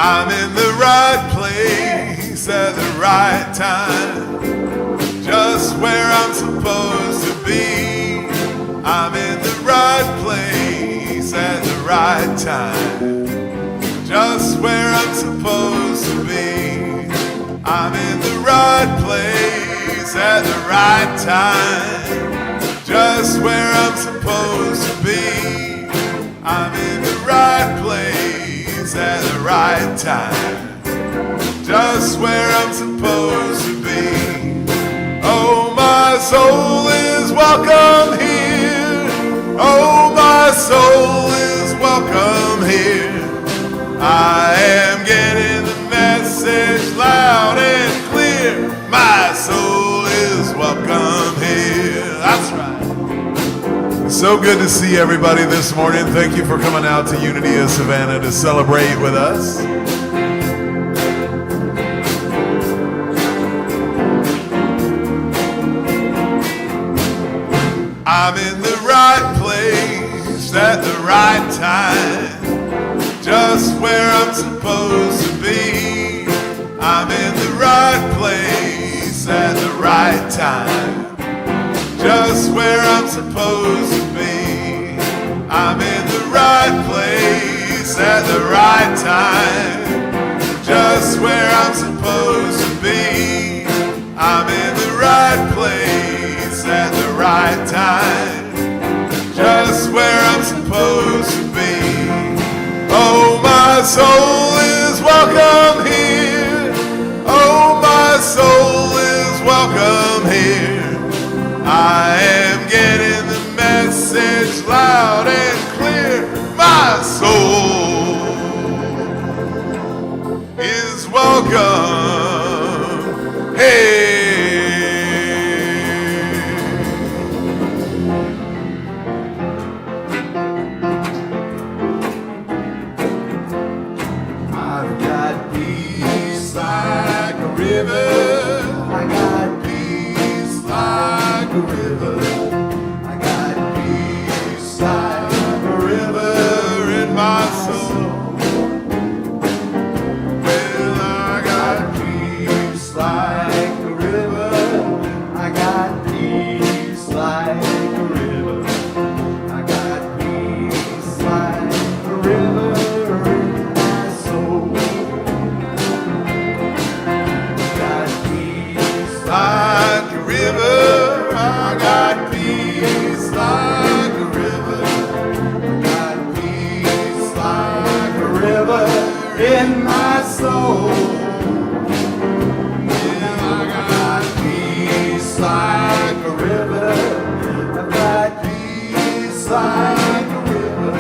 I'm in the right place at the right time, just where I'm supposed to be. I'm in the right place at the right time, just where I'm supposed to be. I'm in the right place at the right time, just where I'm supposed to be. I'm in the right place at the right time, just where I'm supposed to be. Oh, my soul is welcome here. Oh, my soul is welcome here. I am getting the message loud and clear. My soul is welcome here. That's right. It's so good to see everybody this morning. Thank you for coming out to Unity of Savannah to celebrate with us. I'm in the right place at the right time, just where I'm supposed to be. I'm in the right place at the right time, just where I'm supposed to be. I'm in the right place at the right time, just where I'm supposed to be. I'm in the right place at the right time, just where I'm supposed to be. Oh, my soul is welcome here. Oh, my soul is welcome here. I am getting the message loud and clear. My soul is welcome. Hey. I've got peace like a river. I got peace like a river. I got peace like a river in my soul. Well, I got peace like a river. I got peace like a river. I got peace like a river in my soul. Got peace like a river. I got peace like a river. I got peace like a river in my soul. Yeah, I got peace like a river. I got peace like a river.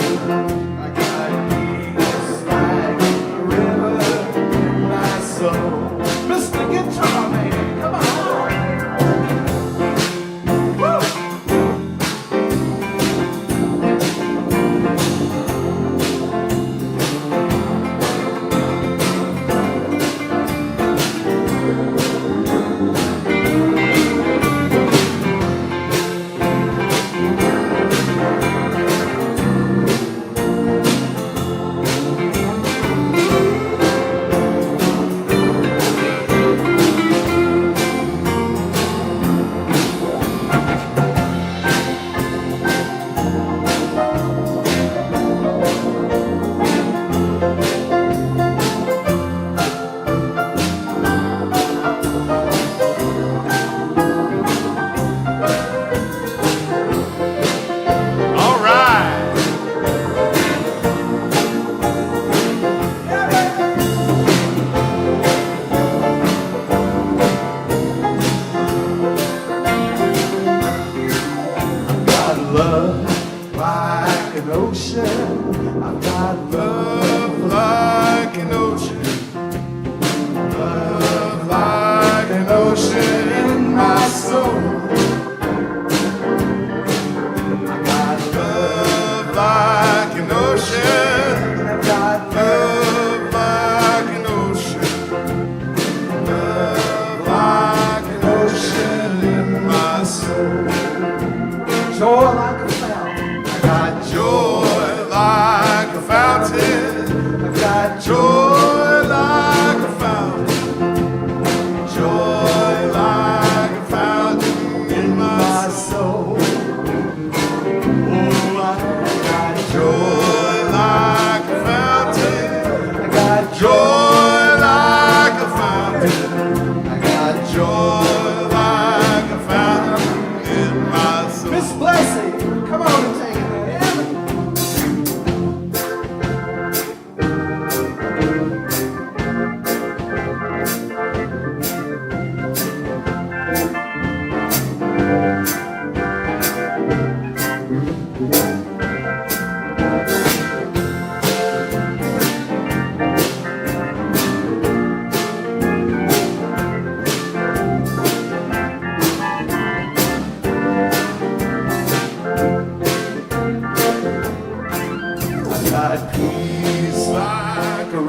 I got peace like a river in my soul. Mr. Guitar Man, come on.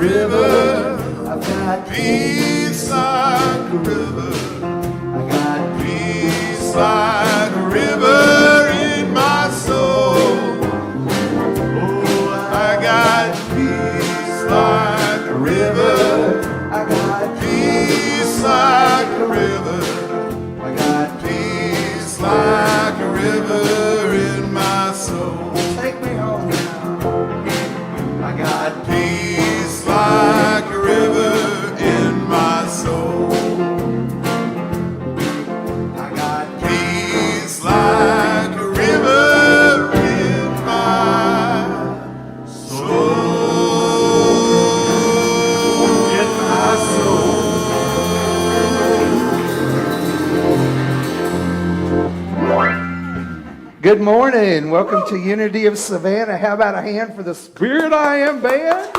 river. I've got Peace like a river. I got Peace like a river in my soul. Oh, I got peace like a river. I got Peace like a river. I got Peace like a river in my soul. take me home now. I got Peace like a river in my soul. I got Peace like a river in my soul. in my soul. Good morning. Welcome to Unity of Savannah. How about a hand for the Spirit I Am band?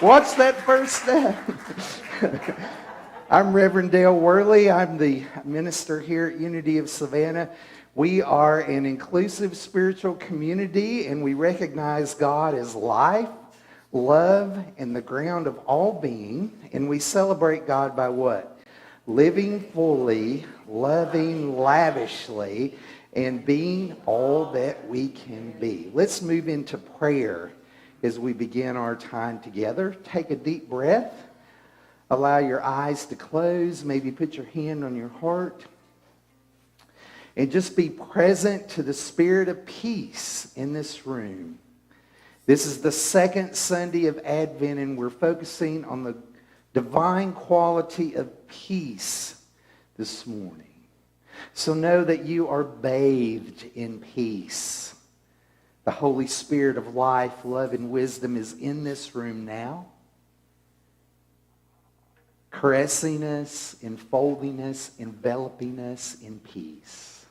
What's that first step? I'm Reverend Dale Worley. I'm the minister here at Unity of Savannah. We are an inclusive spiritual community, and we recognize God as life, love, and the ground of all being. And we celebrate God by what? Living fully, loving lavishly, and being all that we can be. Let's move into prayer as we begin our time together. Take a deep breath. Allow your eyes to close. Maybe put your hand on your heart. And just be present to the spirit of peace in this room. This is the second Sunday of Advent, and we're focusing on the divine quality of peace this morning. So know that you are bathed in peace. The Holy Spirit of life, love, and wisdom is in this room now, caressing us, enfolding us, enveloping us in peace.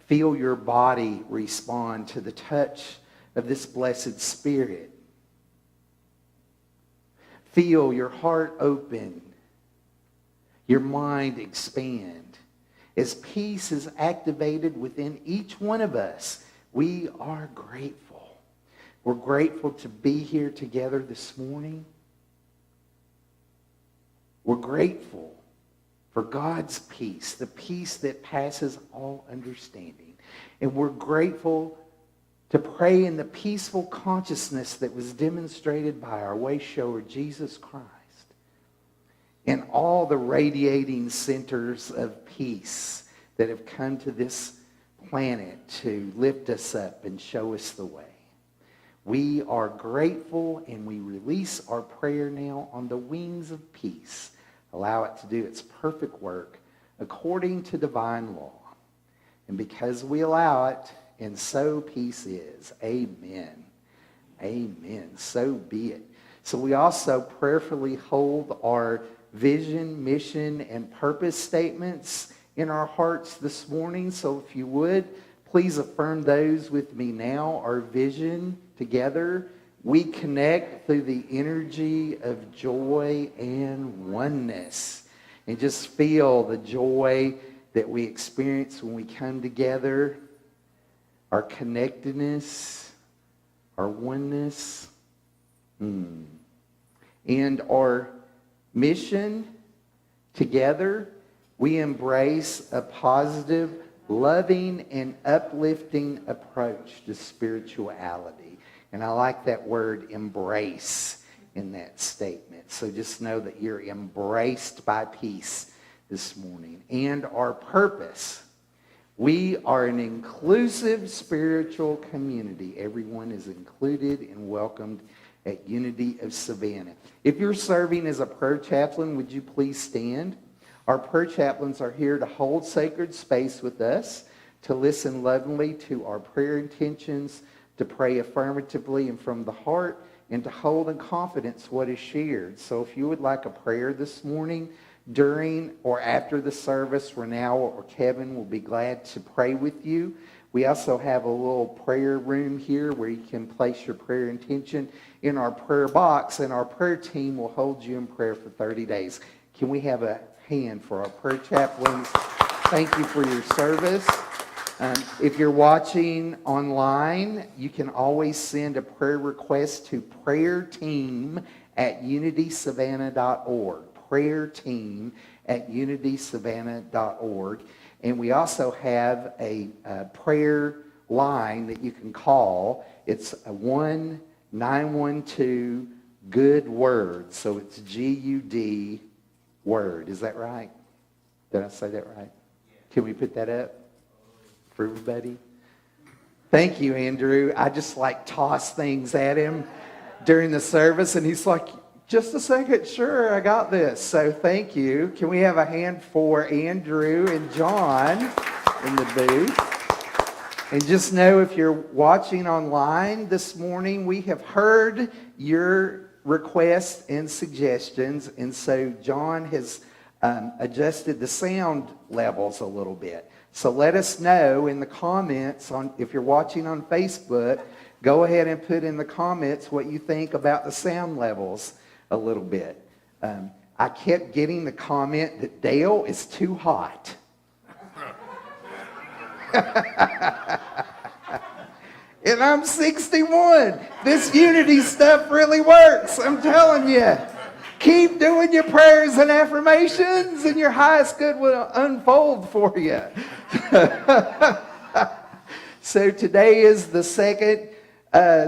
Feel your body respond to the touch of this blessed Spirit. Feel your heart open, your mind expand. As peace is activated within each one of us, we are grateful. We're grateful to be here together this morning. We're grateful for God's peace, the peace that passes all understanding. And we're grateful to pray in the peaceful consciousness that was demonstrated by our way shower, Jesus Christ, and all the radiating centers of peace that have come to this planet to lift us up and show us the way. We are grateful, and we release our prayer now on the wings of peace. Allow it to do its perfect work according to divine law. And because we allow it, and so peace is. Amen. Amen. So be it. So we also prayerfully hold our vision, mission, and purpose statements in our hearts this morning. So if you would, please affirm those with me now. Our vision together, we connect through the energy of joy and oneness. And just feel the joy that we experience when we come together. Our connectedness, our oneness, and our mission together. We embrace a positive, loving, and uplifting approach to spirituality. And I like that word embrace in that statement. So just know that you're embraced by peace this morning. And our purpose. We are an inclusive spiritual community. Everyone is included and welcomed at Unity of Savannah. If you're serving as a prayer chaplain, would you please stand? Our prayer chaplains are here to hold sacred space with us, to listen lovingly to our prayer intentions, to pray affirmatively and from the heart, and to hold in confidence what is shared. So if you would like a prayer this morning, during or after the service, Renal or Kevin will be glad to pray with you. We also have a little prayer room here where you can place your prayer intention in our prayer box, and our prayer team will hold you in prayer for 30 days. Can we have a hand for our prayer chaplains? Thank you for your service. If you're watching online, you can always send a prayer request to prayerteam@unitysavannah.org. Prayerteam@unitysavannah.org. And we also have a prayer line that you can call. It's a 1-912-GOOD WORD. So it's G-U-D word. Is that right? Did I say that right? Can we put that up for everybody? Thank you, Andrew. I just toss things at him during the service, and he's like, just a second, sure, I got this. So thank you. Can we have a hand for Andrew and John in the booth? And just know, if you're watching online this morning, we have heard your requests and suggestions, and so John has adjusted the sound levels a little bit. So let us know in the comments, if you're watching on Facebook, go ahead and put in the comments what you think about the sound levels a little bit. I kept getting the comment that Dale is too hot. And I'm 61. This unity stuff really works. I'm telling you. Keep doing your prayers and affirmations, and your highest good will unfold for you. So today is the second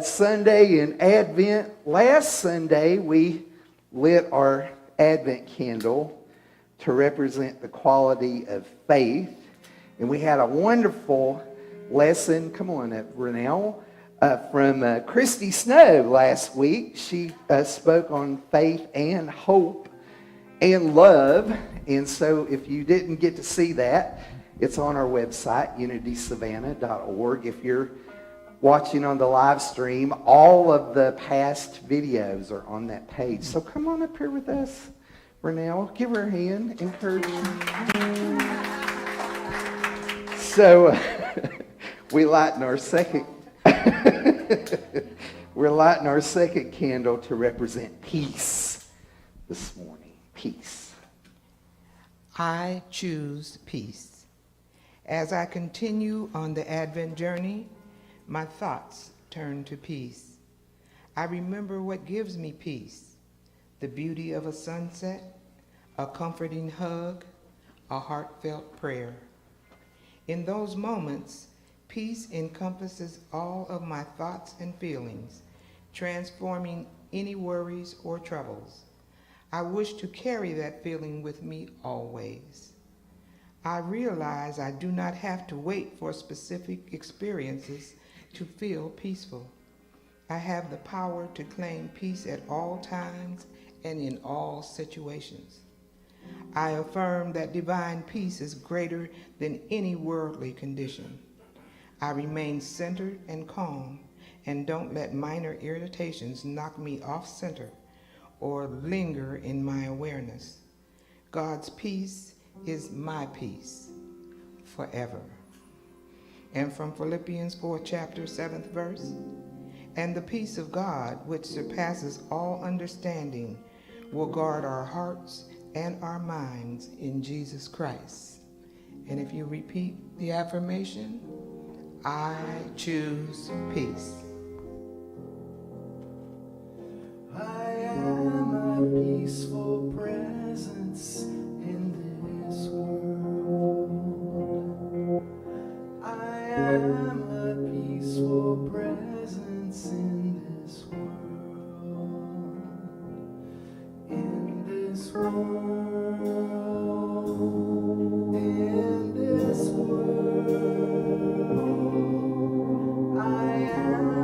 Sunday in Advent. Last Sunday, we lit our Advent candle to represent the quality of faith. And we had a wonderful lesson, come on up, Renelle, from Christy Snow last week. She spoke on faith and hope and love. And so if you didn't get to see that, it's on our website, unitysavannah.org. If you're watching on the live stream, all of the past videos are on that page. So come on up here with us, Renelle. Give her a hand. Encourage her. So we're lighting our second candle to represent peace this morning. Peace. I choose peace. As I continue on the Advent journey, my thoughts turn to peace. I remember what gives me peace: the beauty of a sunset, a comforting hug, a heartfelt prayer. In those moments, peace encompasses all of my thoughts and feelings, transforming any worries or troubles. I wish to carry that feeling with me always. I realize I do not have to wait for specific experiences to feel peaceful. I have the power to claim peace at all times and in all situations. I affirm that divine peace is greater than any worldly condition. I remain centered and calm and don't let minor irritations knock me off center or linger in my awareness. God's peace is my peace forever. And from Philippians 4 chapter 7th verse, and the peace of God, which surpasses all understanding, will guard our hearts and our minds in Jesus Christ. And if you repeat the affirmation, I choose peace. I am a peaceful presence in this world. I am a peaceful presence in this world. In this world. In this world. I am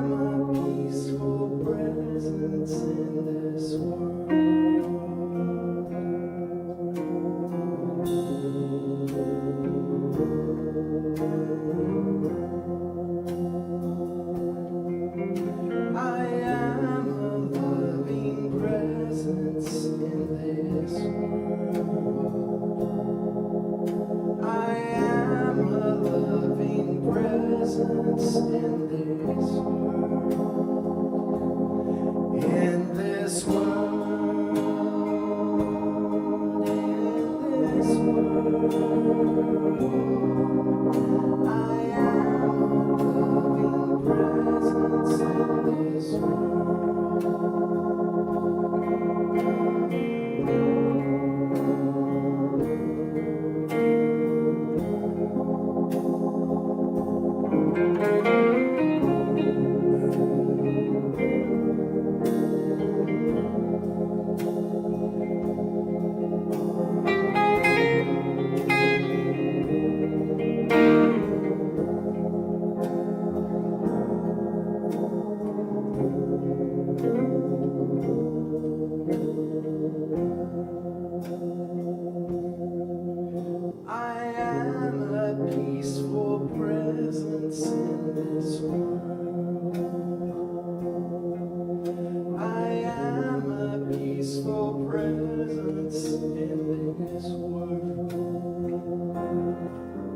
presence in this world.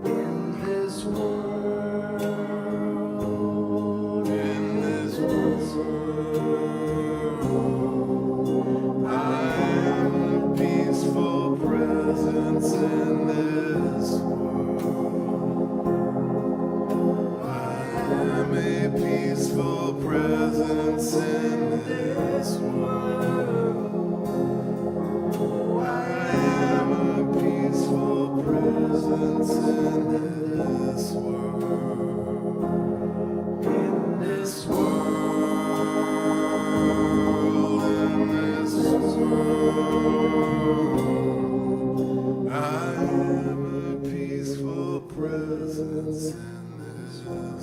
In this world. In this world, I am a peaceful presence in this world. I am a peaceful presence in this world. I am a peaceful presence in this world. In this world, in this world, I am a peaceful presence in this world.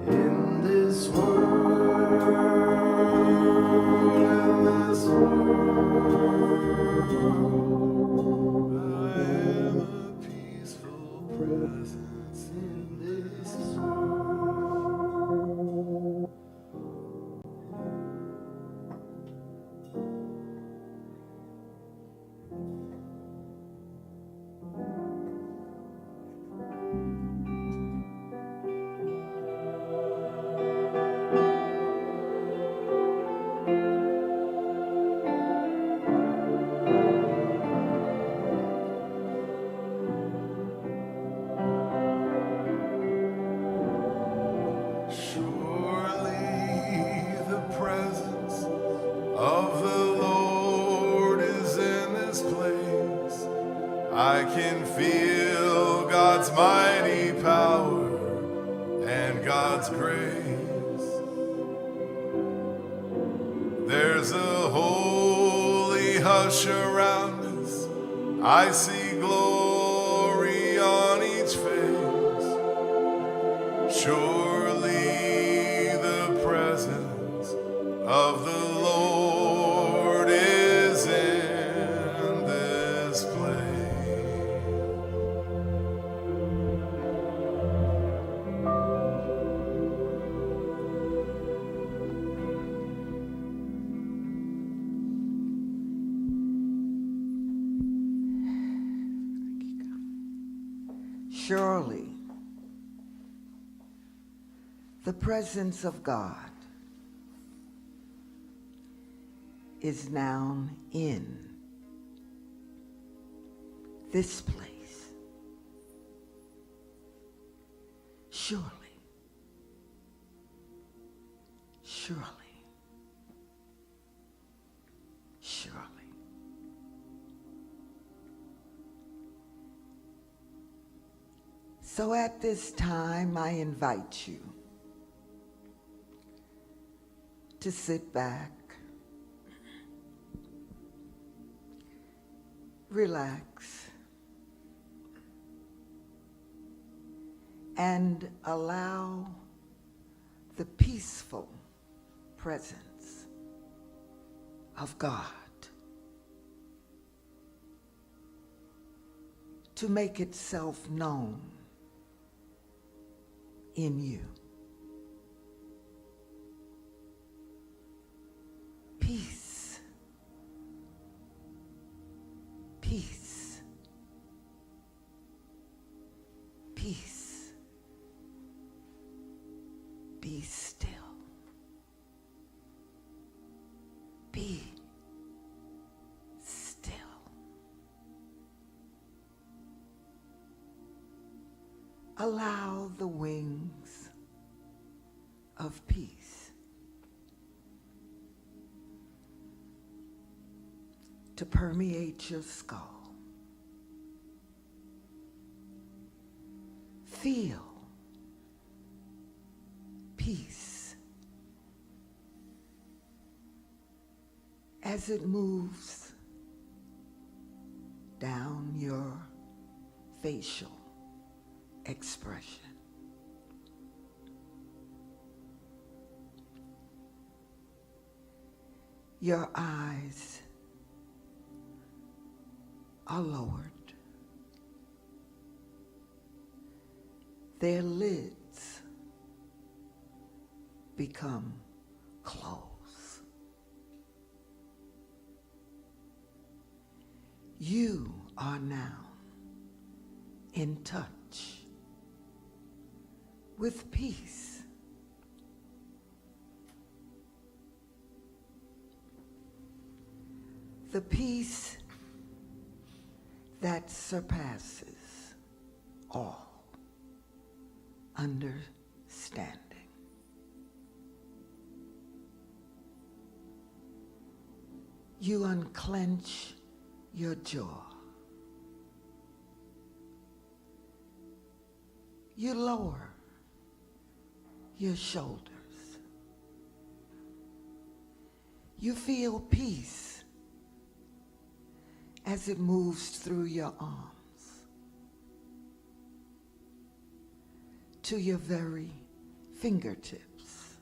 In this world, in this world, I am a peaceful presence in this world. Surely the presence of the Lord is in this place. I can feel God's mighty power and God's grace. There's a holy hush around us. I see glory on each face. Surely the presence of the Lord is in this place. Surely, the presence of God is now in this place. Surely, surely, surely. So at this time, I invite you to sit back, relax, and allow the peaceful presence of God to make itself known in you. Peace Peace. Be still. Be still. Allow the wings of peace to permeate your skull. Feel peace as it moves down your facial expression. Your eyes are lowered. Their lids become closed. You are now in touch with peace. The peace that surpasses all understanding. You unclench your jaw. You lower your shoulders. You feel peace as it moves through your arms to your very fingertips.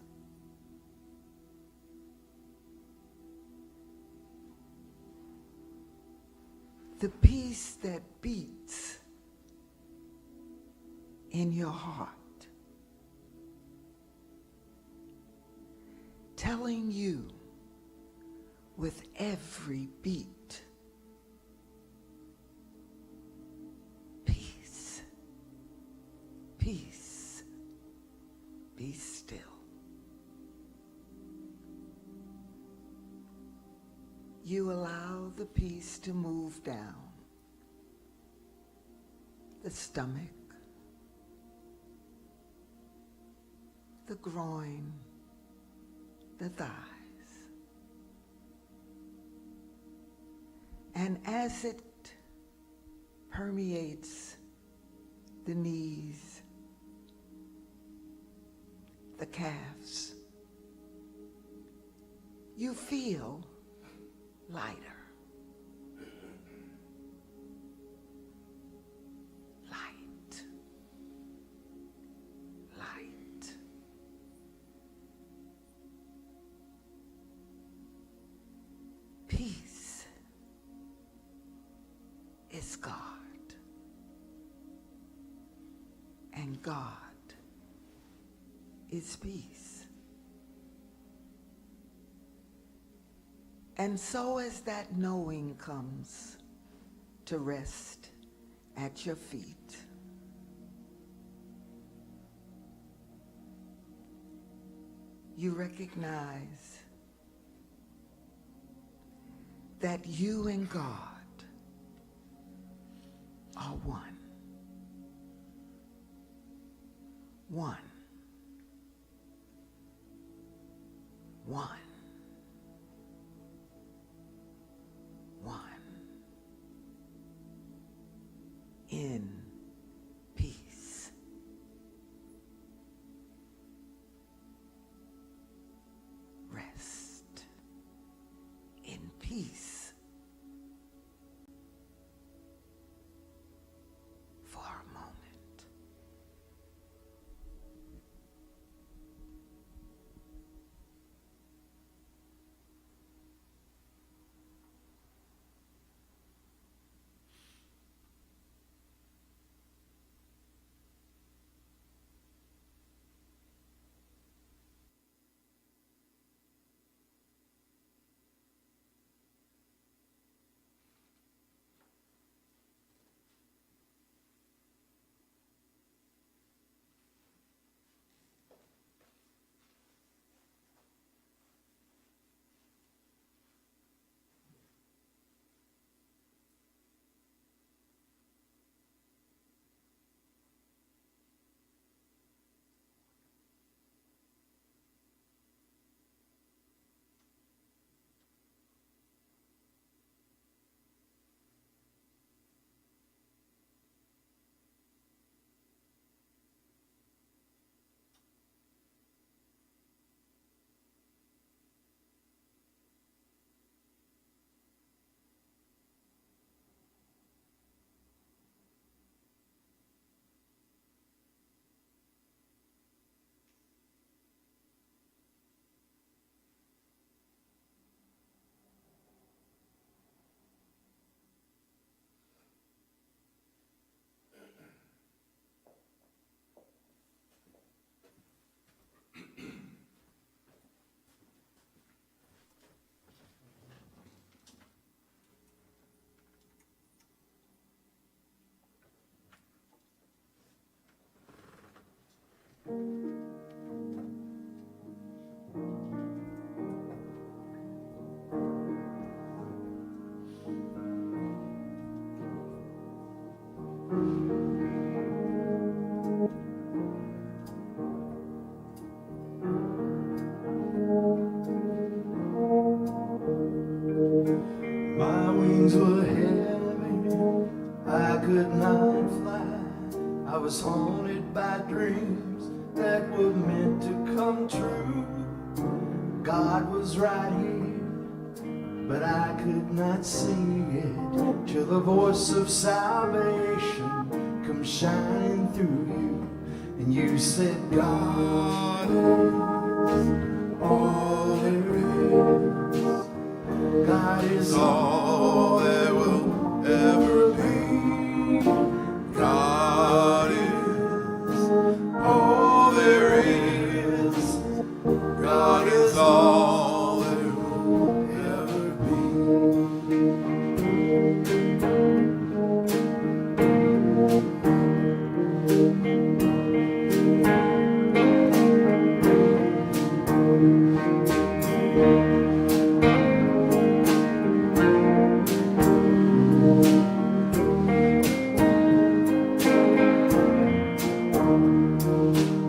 The peace that beats in your heart, telling you with every beat, peace, peace, be still. You allow the peace to move down the stomach, the groin, the thighs. And as it permeates the knees, the calves, you feel lighter. Light. Light. Peace is God, and God is peace. And so as that knowing comes to rest at your feet, you recognize that you and God are one. One. One. One. In peace. Rest in peace for a moment. wings were heavy, I could not fly. I was haunted by dreams that were meant to come true. God was right here, but I could not see it, till the voice of salvation come shining through you. And you said, God is all there is. God is all there will ever be. God is all there is. God is all there will ever be.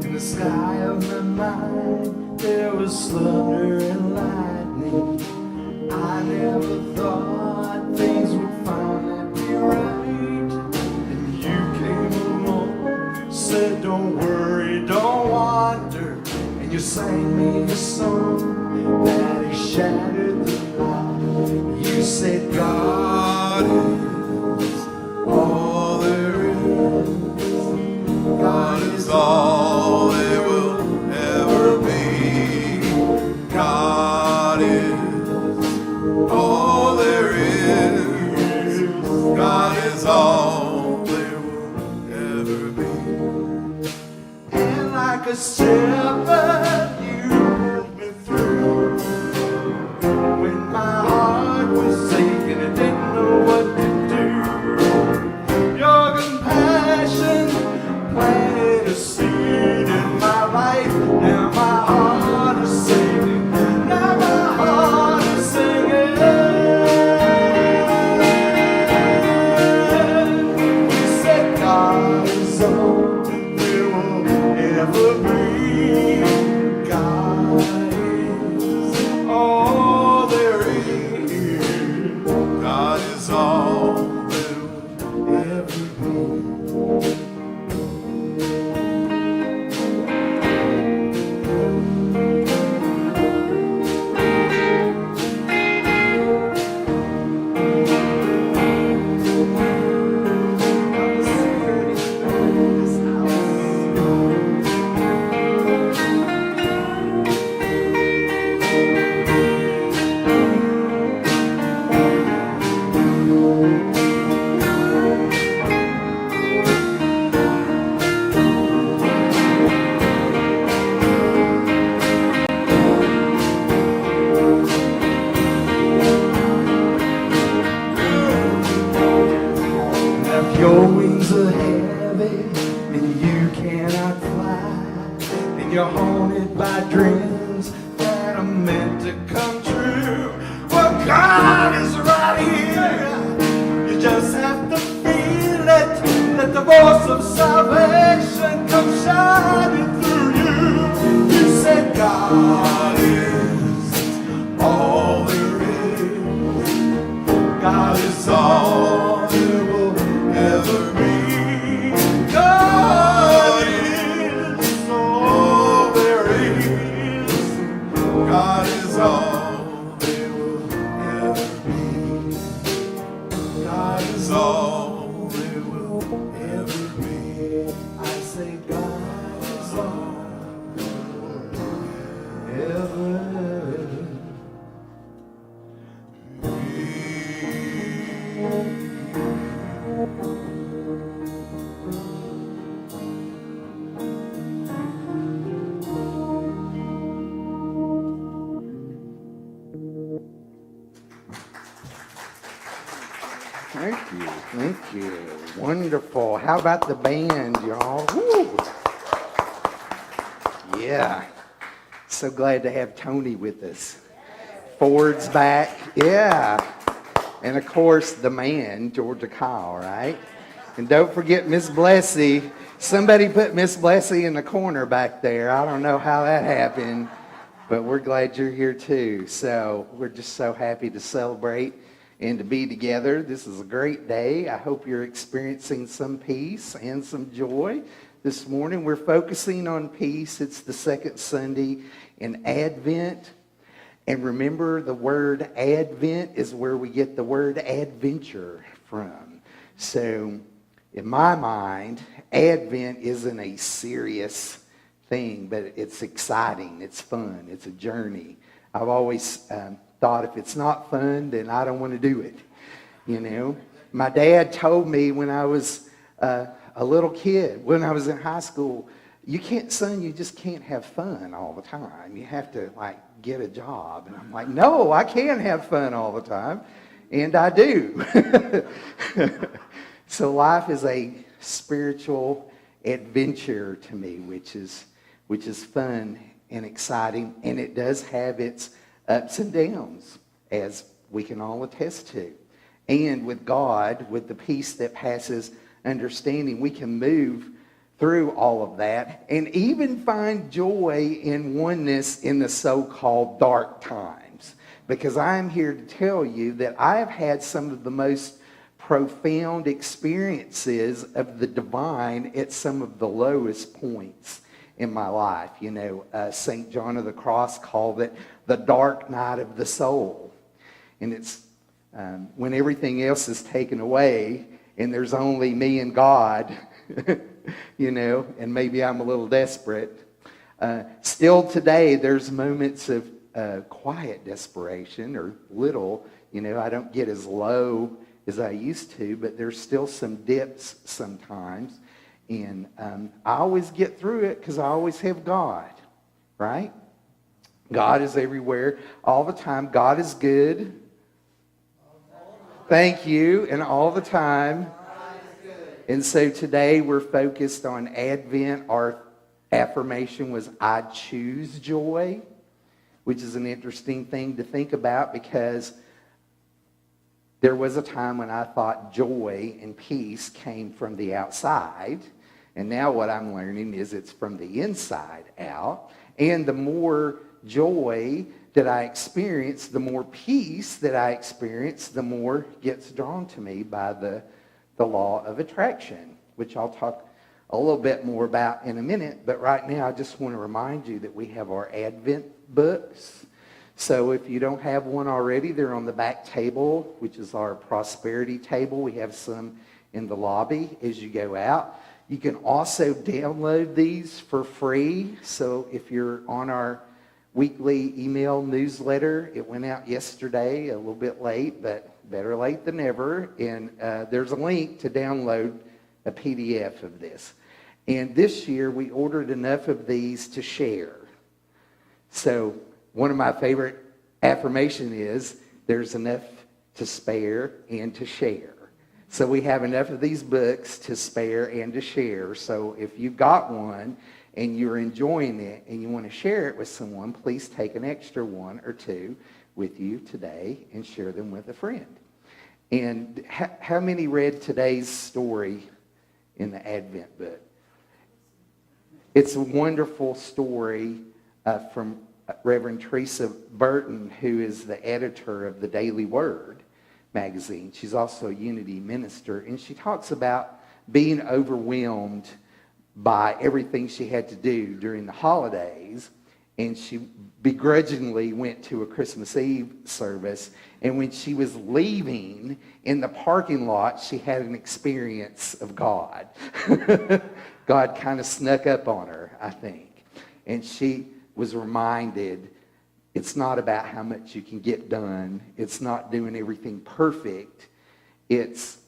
In the sky of my mind, there was thunder and lightning. I never thought things would finally be right. And you came along, said, don't worry, don't wonder. And you sang me a song that has shattered the light. You said, God is all there is. God is all there will ever be. God is all there is. God is all there will ever be. And like a shepherd, you pulled me through. When my heart was aching, I didn't know what to do. Your compassion planted a seed in my life. Now my heart is singing. Now my heart is singing. You said God is all there will ever be. God is all there is. God is all there will ever be. If your wings are heavy and you cannot fly, and you're haunted by dreams that are meant to come true, well, God is right here. You just have to feel it. Let the voice of salvation come shining through you. You said God is all there is. God is all there will ever be. God is all there is. God is all there will ever be. God is all there will ever be. I say God is all there will ever be. Thank you. Thank you. Wonderful. How about the band, y'all? Woo. Yeah. So glad to have Tony with us. Ford's back. Yeah. And of course, the man, Georgia Kyle, right? And don't forget Miss Blessy. Somebody put Miss Blessy in the corner back there. I don't know how that happened, but we're glad you're here too. So we're just so happy to celebrate and to be together. This is a great day. I hope you're experiencing some peace and some joy. This morning we're focusing on peace. It's the second Sunday in Advent. And remember, the word Advent is where we get the word adventure from. So in my mind, Advent isn't a serious thing, but it's exciting, it's fun, it's a journey. I've always thought if it's not fun, then I don't want to do it. You know, my dad told me when I was a little kid, when I was in high school, you just can't have fun all the time. You have to get a job. And I'm like, no, I can have fun all the time. And I do. So life is a spiritual adventure to me, which is fun and exciting. And it does have its ups and downs, as we can all attest to. And with God, with the peace that passes understanding, we can move through all of that and even find joy in oneness in the so-called dark times. Because I'm here to tell you that I have had some of the most profound experiences of the divine at some of the lowest points in my life. You know, St. John of the Cross called it the dark night of the soul. And it's when everything else is taken away and there's only me and God, you know, and maybe I'm a little desperate. Still today, there's moments of quiet desperation, or little, you know, I don't get as low as I used to, but there's still some dips sometimes. And I always get through it because I always have God, right? God is everywhere all the time. God is good. Thank you. And all the time. And so today we're focused on Advent. Our affirmation was, I choose joy, which is an interesting thing to think about, because there was a time when I thought joy and peace came from the outside. And now what I'm learning is it's from the inside out. And the more joy that I experience, the more peace that I experience, the more gets drawn to me by the law of attraction, which I'll talk a little bit more about in a minute. But right now, I just want to remind you that we have our Advent books. So if you don't have one already, they're on the back table, which is our prosperity table. We have some in the lobby as you go out. You can also download these for free. So if you're on our weekly email newsletter, it went out yesterday, a little bit late, but better late than never. And there's a link to download a PDF of this. And this year, we ordered enough of these to share. So one of my favorite affirmations is, there's enough to spare and to share. So we have enough of these books to spare and to share. So if you've got one and you're enjoying it and you want to share it with someone, please take an extra one or two with you today and share them with a friend. And how many read today's story in the Advent book? It's a wonderful story from Reverend Teresa Burton, who is the editor of the Daily Word magazine. She's also a Unity minister, and she talks about being overwhelmed by everything she had to do during the holidays, and she begrudgingly went to a Christmas Eve service, and when she was leaving in the parking lot, she had an experience of God. God kind of snuck up on her, I think, and she was reminded, it's not about how much you can get done. It's not doing everything perfect. It's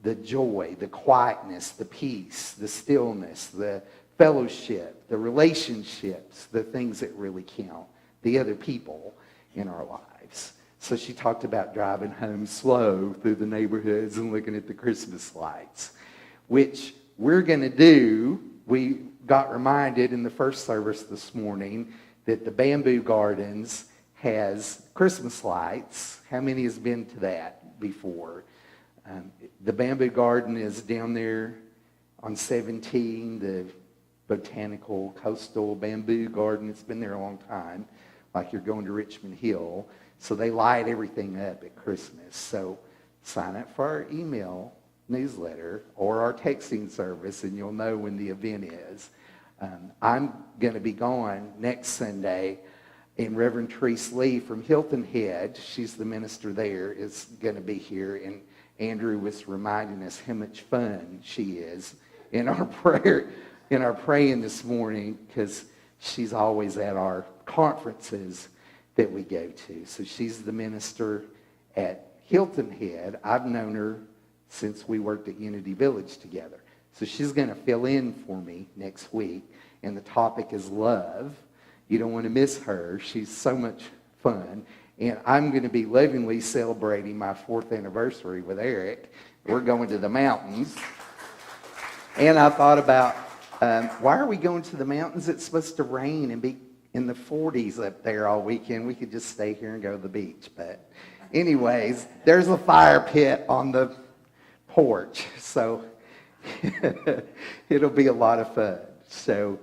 the joy, the quietness, the peace, the stillness, the fellowship, the relationships, the things that really count, the other people in our lives. So she talked about driving home slow through the neighborhoods and looking at the Christmas lights, which we're going to do. We got reminded in the first service this morning that the Bamboo Gardens has Christmas lights. How many has been to that before? The Bamboo Garden is down there on 17, the Botanical Coastal Bamboo Garden. It's been there a long time. like you're going to Richmond Hill. So they light everything up at Christmas. So sign up for our email newsletter or our texting service, and you'll know when the event is. I'm going to be gone next Sunday, and Reverend Therese Lee from Hilton Head, she's the minister there, is going to be here. And Andrew was reminding us how much fun she is in our prayer, in our praying this morning, because she's always at our conferences that we go to. So she's the minister at Hilton Head. I've known her since we worked at Unity Village together. So she's going to fill in for me next week, and the topic is love. You don't want to miss her. She's so much fun. And I'm going to be lovingly celebrating my 4th anniversary with Eric. We're going to the mountains. And I thought about, why are we going to the mountains? It's supposed to rain and be in the 40s up there all weekend. We could just stay here and go to the beach. But anyways, there's a fire pit on the porch. So it'll be a lot of fun. So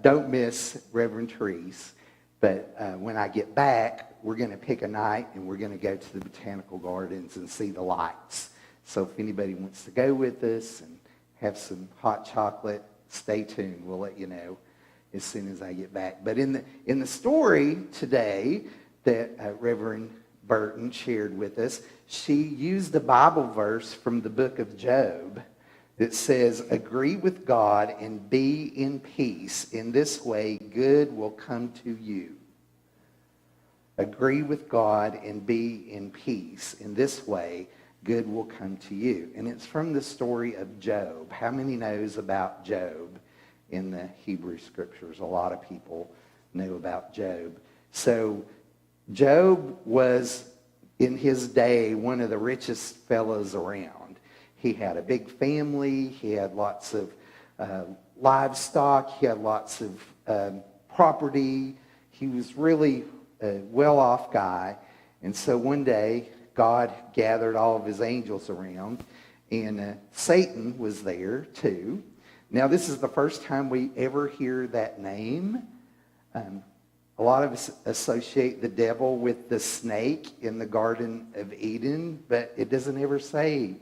don't miss Reverend Therese. But when I get back, we're going to pick a night and we're going to go to the Botanical Gardens and see the lights. So if anybody wants to go with us and have some hot chocolate, stay tuned. We'll let you know as soon as I get back. But in the story today that Reverend Burton shared with us, she used a Bible verse from the book of Job that says, agree with God and be in peace. In this way, good will come to you. Agree with God and be in peace. In this way, good will come to you. And it's from the story of Job. How many knows about Job in the Hebrew Scriptures? A lot of people know about Job. So Job was, in his day, one of the richest fellows around. He had a big family. He had lots of livestock. He had lots of property. He was really a well-off guy. And so one day, God gathered all of his angels around, and Satan was there too. Now, this is the first time we ever hear that name. A lot of us associate the devil with the snake in the Garden of Eden, but it doesn't ever say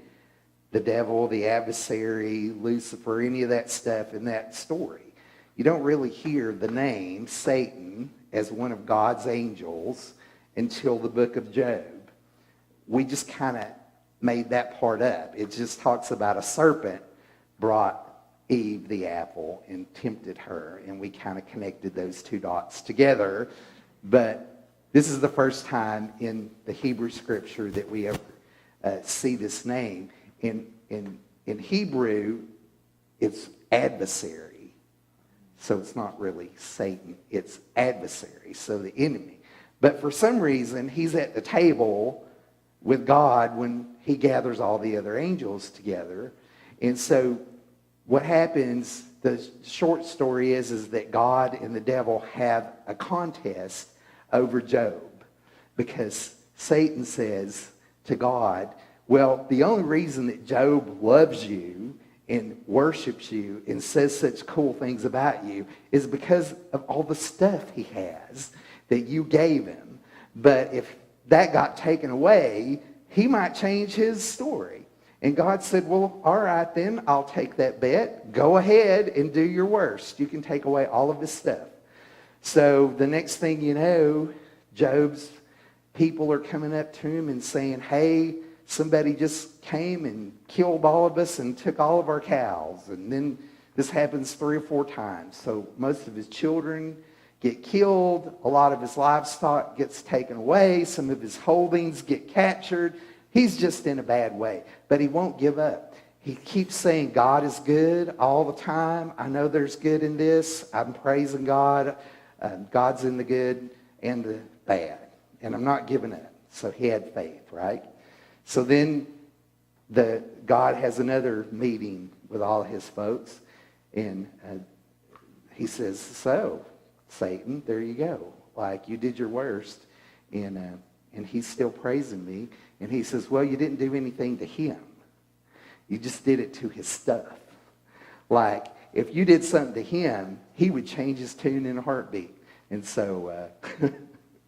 the devil, the adversary, Lucifer, any of that stuff in that story. You don't really hear the name Satan as one of God's angels until the book of Job. We just kind of made that part up. It just talks about a serpent brought Eve the apple and tempted her, and we kind of connected those two dots together. But this is the first time in the Hebrew Scripture that we ever see this name. In Hebrew, it's adversary. So it's not really Satan, it's adversary, so the enemy. But for some reason, he's at the table with God when he gathers all the other angels together. And so what happens, the short story is that God and the devil have a contest over Job, because Satan says to God, well, the only reason that Job loves you and worships you and says such cool things about you is because of all the stuff he has that you gave him. But if that got taken away, he might change his story. And God said, well, all right then, I'll take that bet. Go ahead and do your worst. You can take away all of his stuff. So the next thing you know, Job's people are coming up to him and saying, hey, somebody just came and killed all of us and took all of our cows. And then this happens 3 or 4 times. So most of his children get killed. A lot of his livestock gets taken away. Some of his holdings get captured. He's just in a bad way. But he won't give up. He keeps saying God is good all the time. I know there's good in this. I'm praising God. God's in the good and the bad. And I'm not giving up. So he had faith, right? So then God has another meeting with all his folks, and he says, so, Satan, there you go. Like, you did your worst, and he's still praising me. And he says, well, you didn't do anything to him. You just did it to his stuff. Like, if you did something to him, he would change his tune in a heartbeat. And so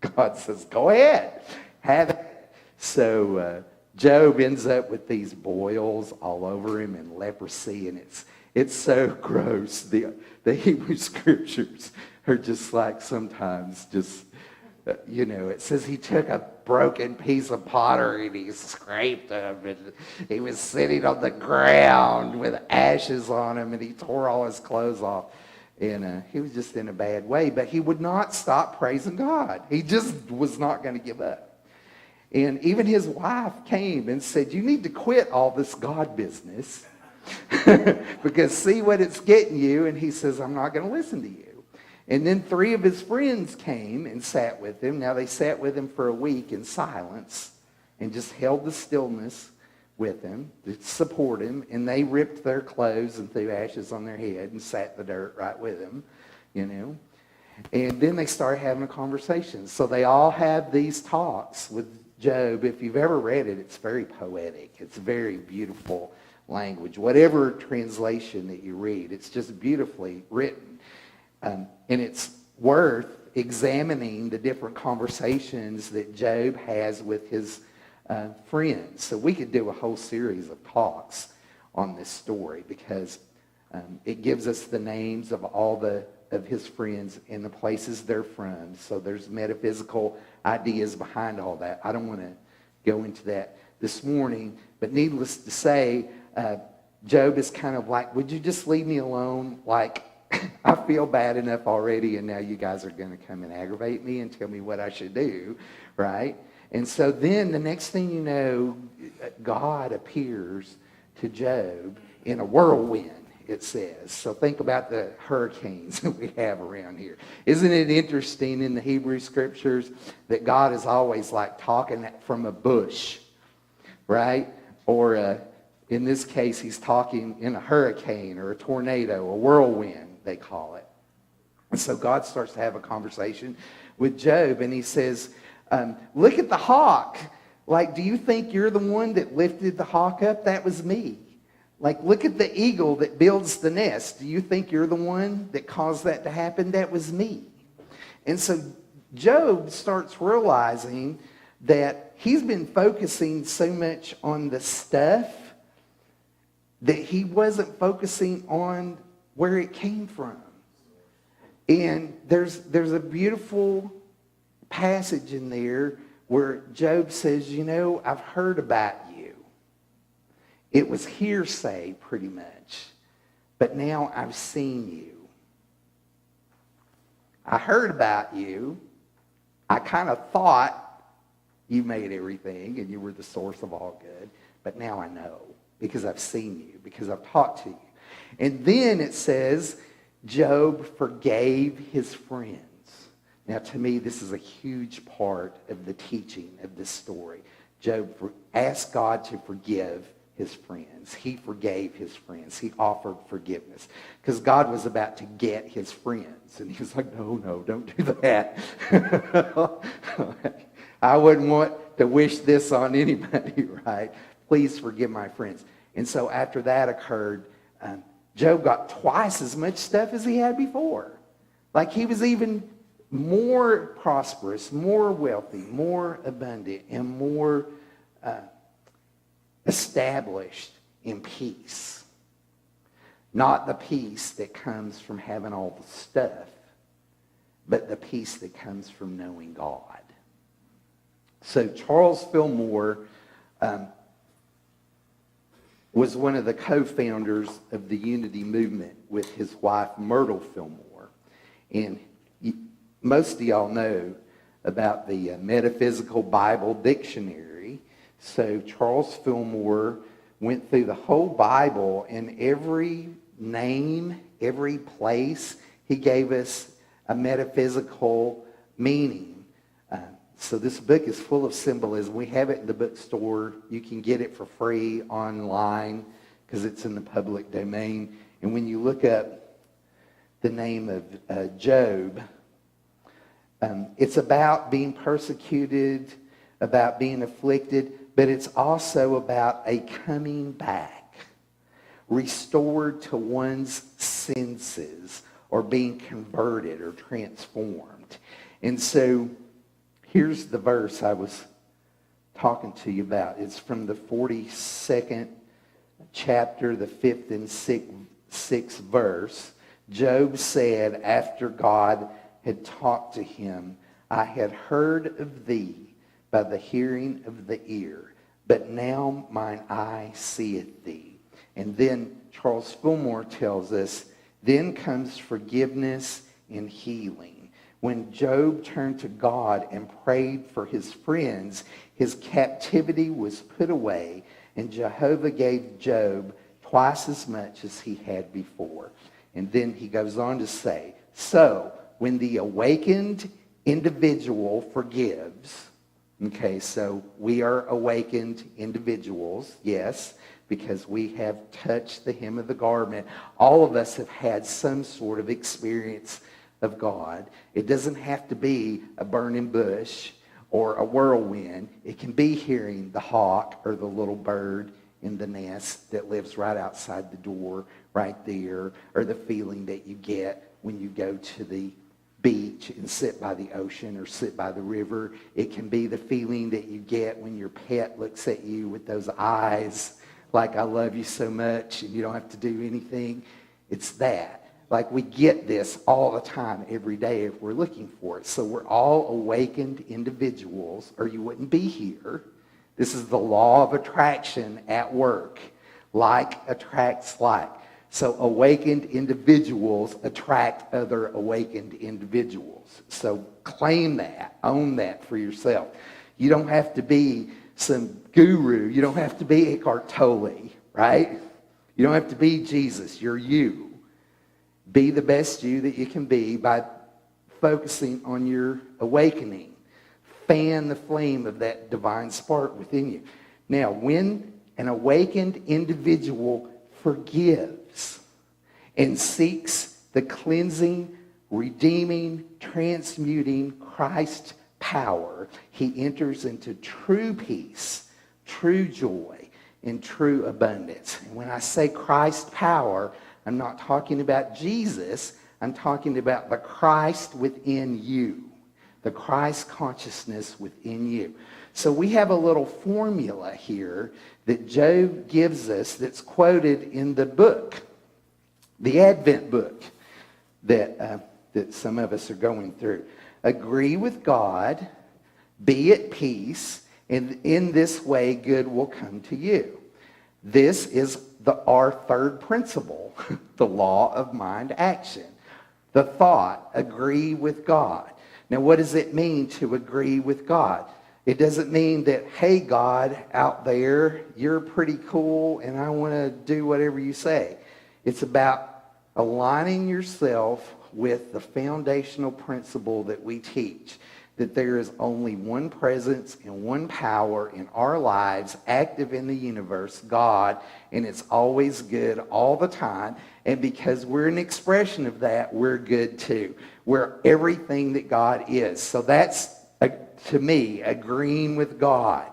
God says, go ahead, have it. So Job ends up with these boils all over him and leprosy, and it's so gross. The Hebrew scriptures are just like sometimes just, it says he took a broken piece of pottery and he scraped him, and he was sitting on the ground with ashes on him, and he tore all his clothes off. And he was just in a bad way, but he would not stop praising God. He just was not going to give up. And even his wife came and said, you need to quit all this God business because see what it's getting you. And he says, I'm not going to listen to you. And then 3 of his friends came and sat with him. Now they sat with him for a week in silence and just held the stillness with him to support him, and they ripped their clothes and threw ashes on their head and sat in the dirt right with him, And then they started having a conversation. So they all have these talks with Job. If you've ever read it, it's very poetic. It's very beautiful language. Whatever translation that you read, it's just beautifully written. And it's worth examining the different conversations that Job has with his friends. So we could do a whole series of talks on this story because it gives us the names of all of his friends and the places they're from. So there's metaphysical ideas behind all that. I don't want to go into that this morning, but needless to say, Job is kind of like, would you just leave me alone? Like, I feel bad enough already, and now you guys are going to come and aggravate me and tell me what I should do, right? And so then the next thing you know, God appears to Job in a whirlwind, it says. So think about the hurricanes that we have around here. Isn't it interesting in the Hebrew scriptures that God is always like talking from a bush, right? Or in this case, he's talking in a hurricane or a tornado, a whirlwind, they call it. And so God starts to have a conversation with Job, and he says, look at the hawk. Like, do you think you're the one that lifted the hawk up? That was me. Like, look at the eagle that builds the nest. Do you think you're the one that caused that to happen? That was me. And so Job starts realizing that he's been focusing so much on the stuff that he wasn't focusing on where it came from. And there's a beautiful passage in there where Job says, I've heard about you. It was hearsay pretty much, but now I've seen you. I heard about you. I kind of thought you made everything and you were the source of all good, but now I know because I've seen you, because I've talked to you. And then it says, Job forgave his friends. Now, to me, this is a huge part of the teaching of this story. Job asked God to forgive his friends. He forgave his friends. He offered forgiveness because God was about to get his friends. And he was like, no, don't do that. I wouldn't want to wish this on anybody, right? Please forgive my friends. And so after that occurred, Job got twice as much stuff as he had before. Like he was even more prosperous, more wealthy, more abundant, and more established in peace. Not the peace that comes from having all the stuff, but the peace that comes from knowing God. So Charles Fillmore was one of the co-founders of the Unity Movement with his wife Myrtle Fillmore. And most of y'all know about the Metaphysical Bible Dictionary. So Charles Fillmore went through the whole Bible, and every name, every place, he gave us a metaphysical meaning. So this book is full of symbolism. We have it in the bookstore. You can get it for free online because it's in the public domain. And when you look up the name of Job, it's about being persecuted, about being afflicted, but it's also about a coming back, restored to one's senses, or being converted or transformed. And so Here's the verse I was talking to you about. It's from the 42nd chapter, the 5th and 6th verse. Job said after God had talked to him, I had heard of thee by the hearing of the ear, but now mine eye seeth thee. And then Charles Fillmore tells us, then comes forgiveness and healing. When Job turned to God and prayed for his friends, his captivity was put away, and Jehovah gave Job twice as much as he had before. And then he goes on to say, so when the awakened individual forgives, okay, so we are awakened individuals, yes, because we have touched the hem of the garment. All of us have had some sort of experience of God. It doesn't have to be a burning bush or a whirlwind. It can be hearing the hawk or the little bird in the nest that lives right outside the door right there, or the feeling that you get when you go to the beach and sit by the ocean or sit by the river. It can be the feeling that you get when your pet looks at you with those eyes like I love you so much and you don't have to do anything. It's that. Like we get this all the time, every day if we're looking for it. So we're all awakened individuals or you wouldn't be here. This is the law of attraction at work. Like attracts like. So awakened individuals attract other awakened individuals. So claim that, own that for yourself. You don't have to be some guru. You don't have to be Eckhart Tolle, right? You don't have to be Jesus. You're you. Be the best you that you can be by focusing on your awakening. Fan the flame of that divine spark within you. Now, when an awakened individual forgives and seeks the cleansing, redeeming, transmuting Christ power, he enters into true peace, true joy, and true abundance. And when I say Christ power, I'm not talking about Jesus. I'm talking about the Christ within you, the Christ consciousness within you. So we have a little formula here that Job gives us that's quoted in the book, the Advent book that some of us are going through. Agree with God, be at peace, and in this way good will come to you. This is our third principle, the law of mind action. The thought, agree with God. Now what does it mean to agree with God? It doesn't mean that, hey, God, out there, you're pretty cool and I want to do whatever you say. It's about aligning yourself with the foundational principle that we teach, that there is only one presence and one power in our lives, active in the universe, God, and it's always good all the time. And because we're an expression of that, we're good too. We're everything that God is. So that's, to me, agreeing with God.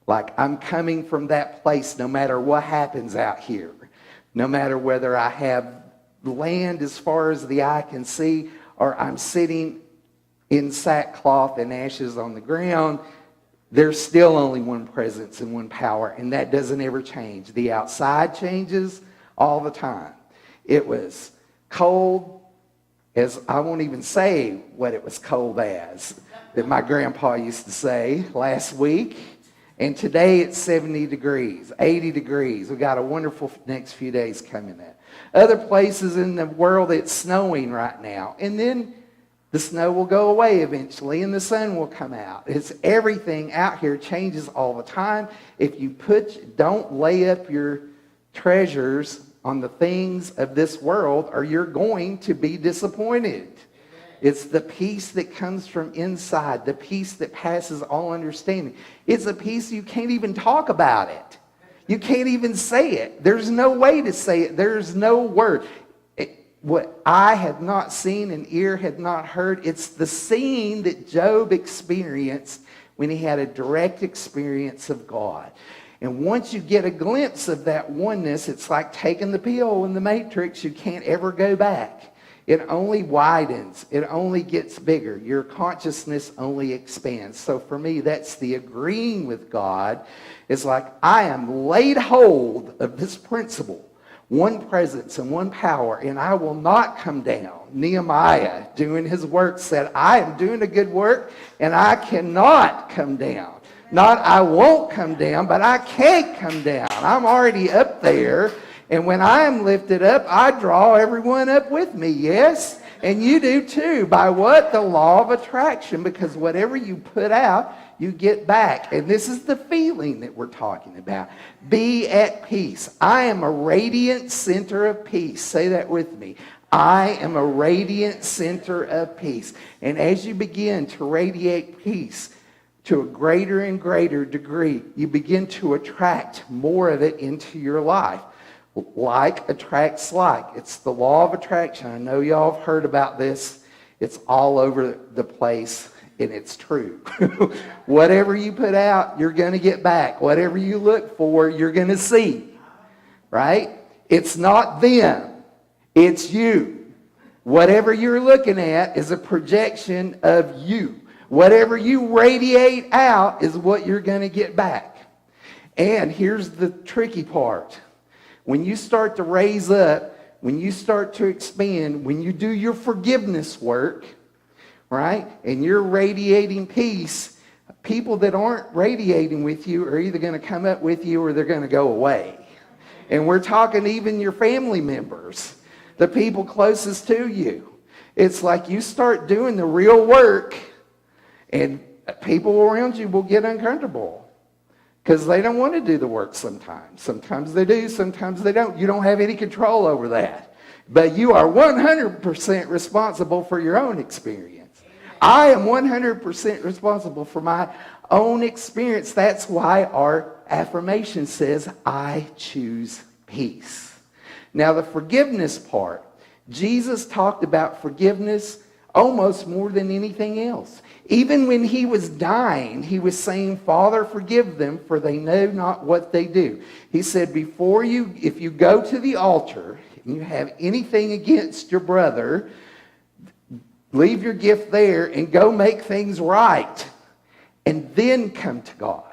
Like I'm coming from that place no matter what happens out here. No matter whether I have land as far as the eye can see or I'm sitting in sackcloth and ashes on the ground, there's still only one presence and one power, and that doesn't ever change. The outside changes all the time. It was cold as, I won't even say what it was cold as, that my grandpa used to say last week. And today it's 70 degrees, 80 degrees. We've got a wonderful next few days coming up. Other places in the world it's snowing right now. And then the snow will go away eventually and the sun will come out. It's everything out here changes all the time. If you don't lay up your treasures on the things of this world or you're going to be disappointed. It's the peace that comes from inside, the peace that passes all understanding. It's a peace you can't even talk about it. You can't even say it. There's no way to say it. There's no word. What eye had not seen and ear had not heard, it's the scene that Job experienced when he had a direct experience of God. And once you get a glimpse of that oneness, it's like taking the pill in the Matrix. You can't ever go back. It only widens. It only gets bigger. Your consciousness only expands. So for me, that's the agreeing with God. It's like, I am laid hold of this principle. One presence and one power, and I will not come down. Nehemiah, doing his work, said, I am doing a good work, and I cannot come down. Not I won't come down, but I can't come down. I'm already up there. And when I am lifted up, I draw everyone up with me, yes? And you do too. By what? The law of attraction. Because whatever you put out, you get back. And this is the feeling that we're talking about. Be at peace. I am a radiant center of peace. Say that with me. I am a radiant center of peace. And as you begin to radiate peace to a greater and greater degree, you begin to attract more of it into your life. Like attracts like. It's the law of attraction. I know y'all have heard about this. It's all over the place, and it's true. Whatever you put out, you're going to get back. Whatever you look for, you're going to see. Right? It's not them. It's you. Whatever you're looking at is a projection of you. Whatever you radiate out is what you're going to get back. And here's the tricky part. When you start to raise up, when you start to expand, when you do your forgiveness work, right, and you're radiating peace, people that aren't radiating with you are either going to come up with you or they're going to go away. And we're talking even your family members, the people closest to you. It's like you start doing the real work and people around you will get uncomfortable. Because they don't want to do the work sometimes. Sometimes they do, sometimes they don't. You don't have any control over that. But you are 100% responsible for your own experience. I am 100% responsible for my own experience. That's why our affirmation says, I choose peace. Now the forgiveness part. Jesus talked about forgiveness almost more than anything else. Even when he was dying, he was saying, Father, forgive them, for they know not what they do. He said, if you go to the altar and you have anything against your brother, leave your gift there and go make things right and then come to God.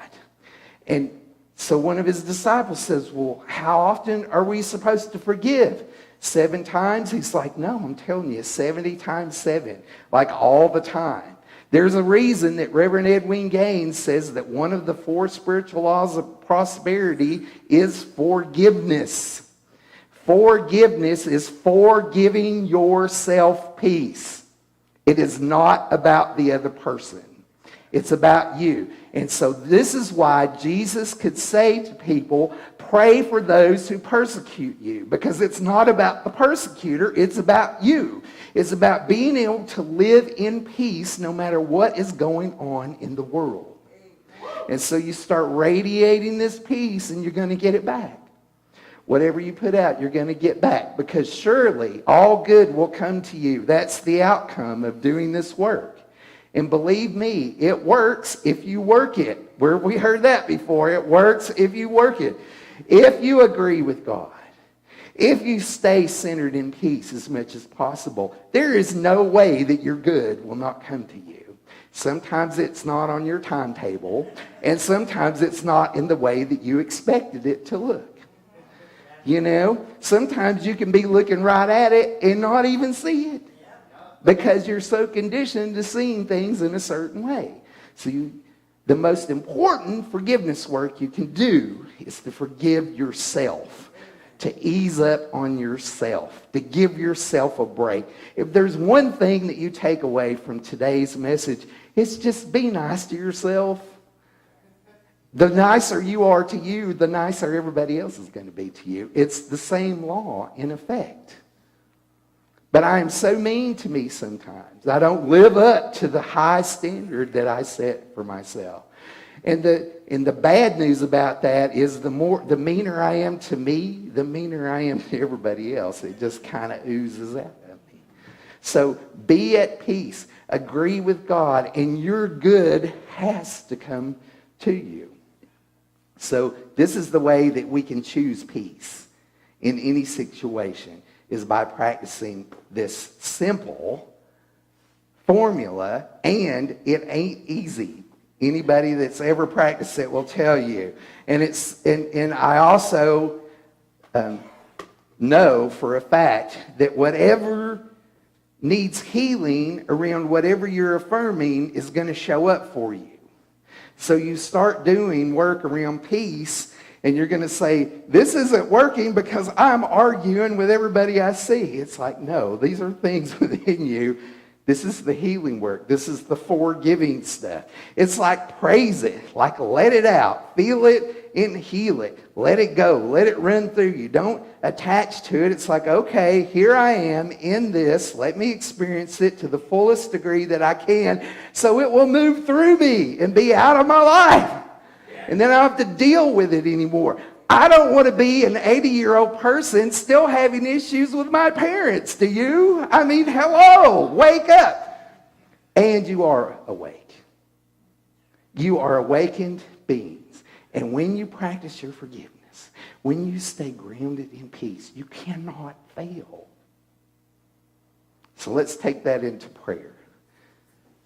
And so one of his disciples says, well, how often are we supposed to forgive? 7 times? He's like, no, I'm telling you, 70 times 7, like all the time. There's a reason that Reverend Edwin Gaines says that one of the 4 spiritual laws of prosperity is forgiveness. Forgiveness is forgiving yourself peace. It is not about the other person. It's about you. And so this is why Jesus could say to people, pray for those who persecute you. Because it's not about the persecutor, it's about you. It's about being able to live in peace no matter what is going on in the world. And so you start radiating this peace and you're going to get it back. Whatever you put out, you're going to get back. Because surely all good will come to you. That's the outcome of doing this work. And believe me, it works if you work it. We heard that before. It works if you work it. If you agree with God, if you stay centered in peace as much as possible, there is no way that your good will not come to you. Sometimes it's not on your timetable, and sometimes it's not in the way that you expected it to look. You know, sometimes you can be looking right at it and not even see it. Because you're so conditioned to seeing things in a certain way. So the most important forgiveness work you can do is to forgive yourself. To ease up on yourself. To give yourself a break. If there's one thing that you take away from today's message, it's just be nice to yourself. The nicer you are to you, the nicer everybody else is going to be to you. It's the same law in effect. But I am so mean to me sometimes. I don't live up to the high standard that I set for myself. And the bad news about that is the meaner I am to me, the meaner I am to everybody else. It just kind of oozes out of me. So be at peace. Agree with God. And your good has to come to you. So this is the way that we can choose peace in any situation. is by practicing this simple formula, and it ain't easy. Anybody that's ever practiced it will tell you. And I also know for a fact that whatever needs healing around whatever you're affirming is going to show up for you. So you start doing work around peace, and you're going to say, this isn't working because I'm arguing with everybody I see. It's like, no, these are things within you. This is the healing work. This is the forgiving stuff. It's like praise it, like let it out, feel it and heal it. Let it go. Let it run through you. Don't attach to it. It's like, okay, here I am in this. Let me experience it to the fullest degree that I can so it will move through me and be out of my life. And then I don't have to deal with it anymore. I don't want to be an 80-year-old person still having issues with my parents. Do you? I mean, hello, wake up. And you are awake. You are awakened beings. And when you practice your forgiveness, when you stay grounded in peace, you cannot fail. So let's take that into prayer.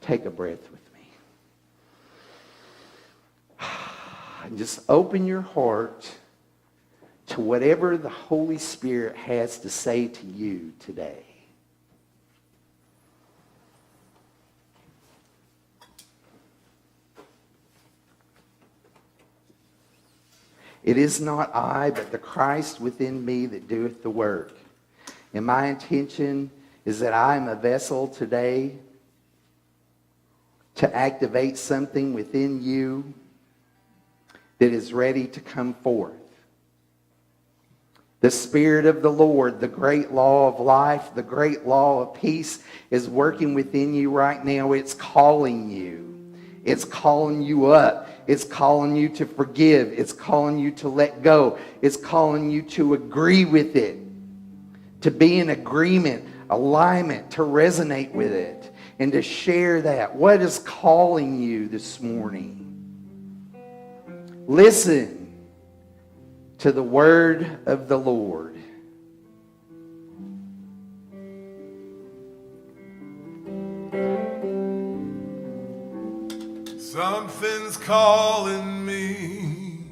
Take a breath with me. And just open your heart to whatever the Holy Spirit has to say to you today. It is not I, but the Christ within me that doeth the work. And my intention is that I am a vessel today to activate something within you that is ready to come forth. The Spirit of the Lord, the great law of life, the great law of peace is working within you right now. It's calling you. It's calling you up. It's calling you to forgive. It's calling you to let go. It's calling you to agree with it, to be in agreement, alignment, to resonate with it, and to share that. What is calling you this morning? Listen to the word of the Lord. Something's calling me.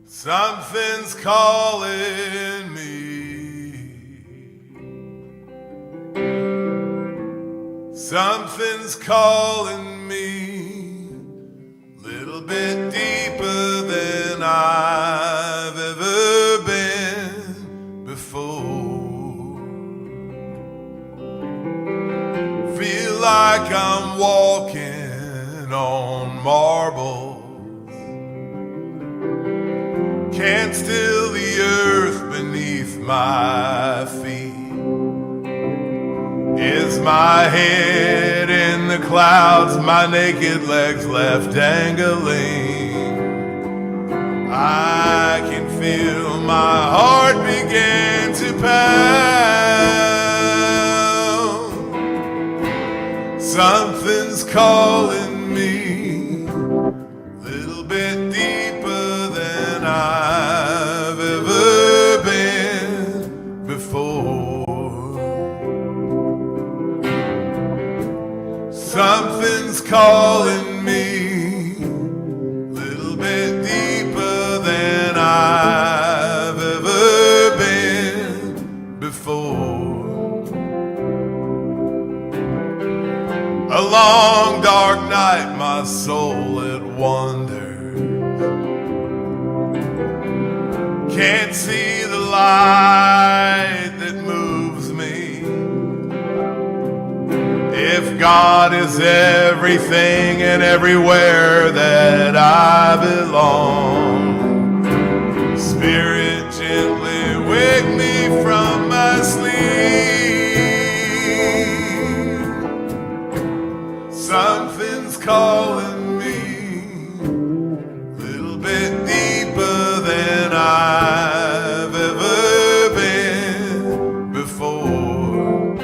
Something's calling me. Something's calling me. Little bit deeper than I've ever been before. Feel like I'm walking on marbles. Can't still the earth beneath my feet. Is my head in the clouds, my naked legs left dangling? I can feel my heart begin to pound. Something's calling me, little bit deeper than I've ever been before. Something's calling me, little bit deeper than I've ever been before. A long dark night, my soul it wanders. Can't see the light that moves me. If God is everything and everywhere that I belong, Spirit, gently wake me from my sleep. Something's calling me, little bit deeper than I've ever been before.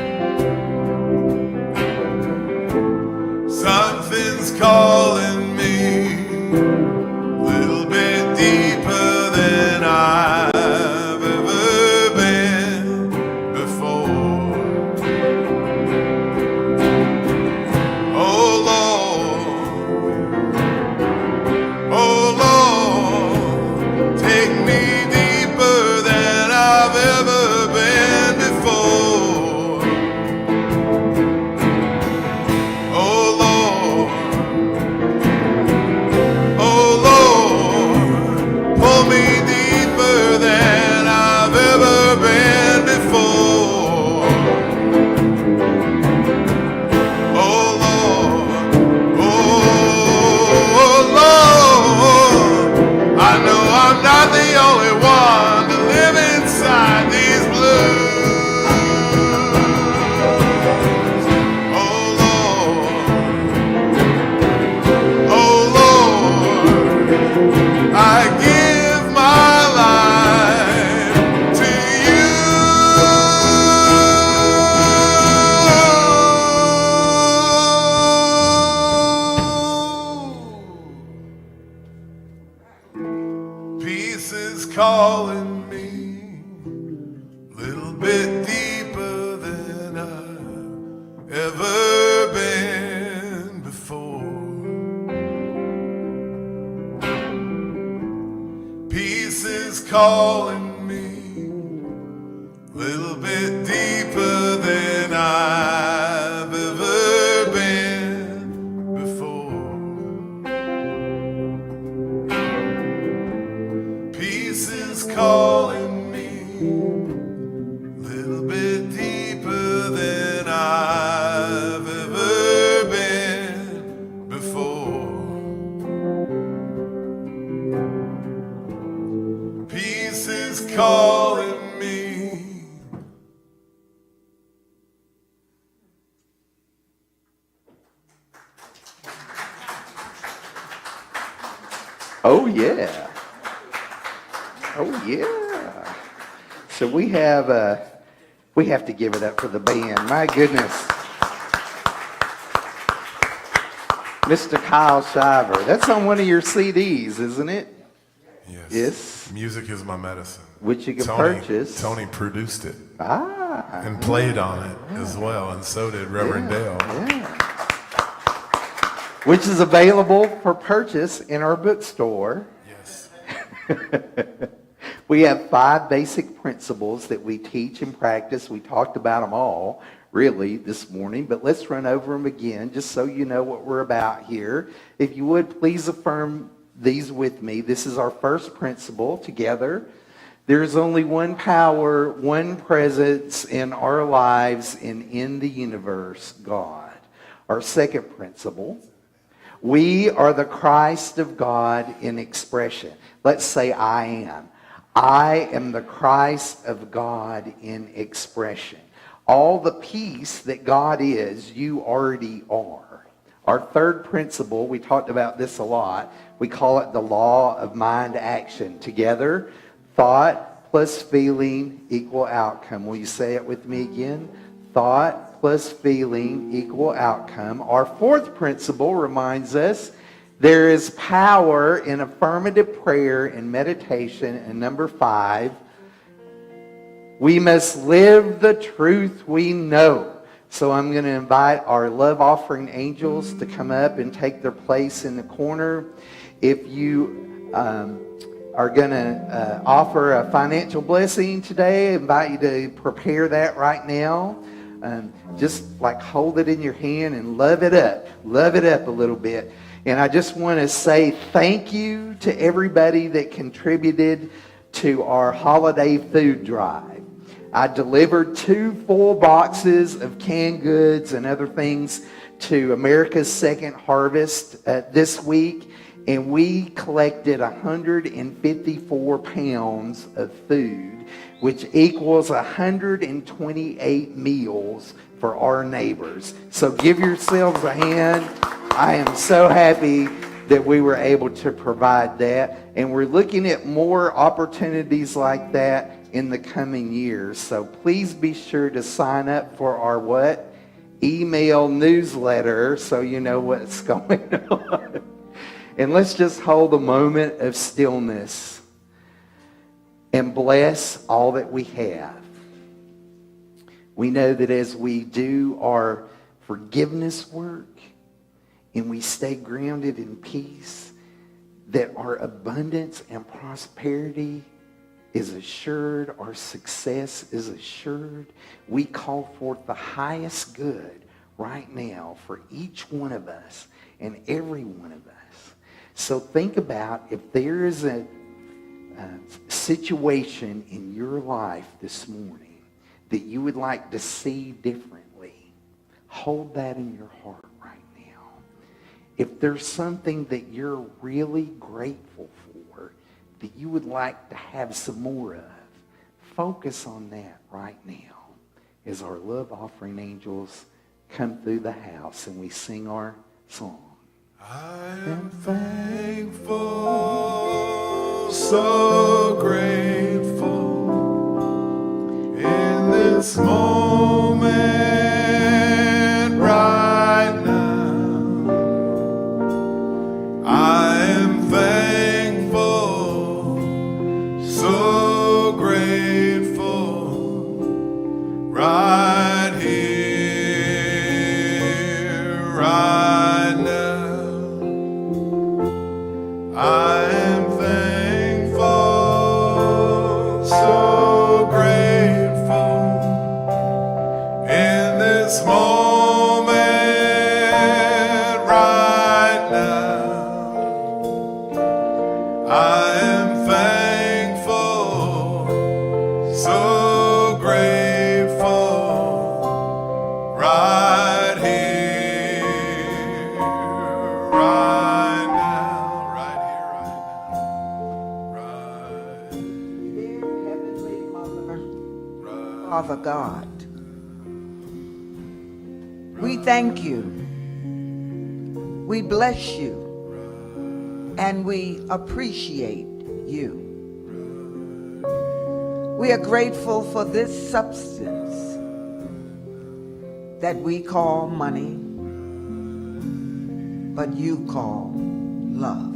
Something's calling me, little bit deeper than calling me a little bit deeper than I've ever been before. Peace is calling me a little bit deeper than I've ever been before. Peace is calling me a little bit deeper than I've ever been before. Peace is calling me. Oh, yeah. Oh, yeah. So we have to give it up for the band. My goodness. Mr. Kyle Shiver. That's on one of your CDs, isn't it? Yes. Yes. Music is my medicine. Which you can Tony, purchase. Tony produced it Ah. and played on it as well, and so did Reverend Dale. Yeah. Which is available for purchase in our bookstore. Yes. We have 5 basic principles that we teach and practice. We talked about them all, really, this morning, but let's run over them again just so you know what we're about here. If you would, please affirm these with me. This is our first principle together. There is only one power, one presence in our lives and in the universe, God. Our second principle, we are the Christ of God in expression. Let's say I am. I am the Christ of God in expression. All the peace that God is, you already are. Our third principle, we talked about this a lot. We call it the law of mind action. Together, thought plus feeling equal outcome. Will you say it with me again? Thought plus feeling equal outcome. Our fourth principle reminds us there is power in affirmative prayer and meditation. And number 5, we must live the truth we know. So I'm going to invite our love offering angels to come up and take their place in the corner. If you are going to offer a financial blessing today, I invite you to prepare that right now. Just like hold it in your hand and love it up. Love it up a little bit. And I just want to say thank you to everybody that contributed to our holiday food drive. I delivered 2 full boxes of canned goods and other things to America's Second Harvest this week, and we collected 154 pounds of food, which equals 128 meals for our neighbors. So give yourselves a hand. I am so happy that we were able to provide that, and we're looking at more opportunities like that in the coming years. So please be sure to sign up for our what? Email newsletter so you know what's going on. And let's just hold a moment of stillness and bless all that we have. We know that as we do our forgiveness work and we stay grounded in peace, that our abundance and prosperity is assured, our success is assured. We call forth the highest good right now for each one of us and every one of us. So think about if there is a situation in your life this morning that you would like to see differently. Hold that in your heart right now. If there's something that you're really grateful for, that you would like to have some more of, focus on that right now as our love offering angels come through the house and we sing our song. I am thankful, so grateful in this moment right now. I am thankful, so Father God. We thank you. We bless you. And we appreciate you. We are grateful for this substance that we call money, but you call love.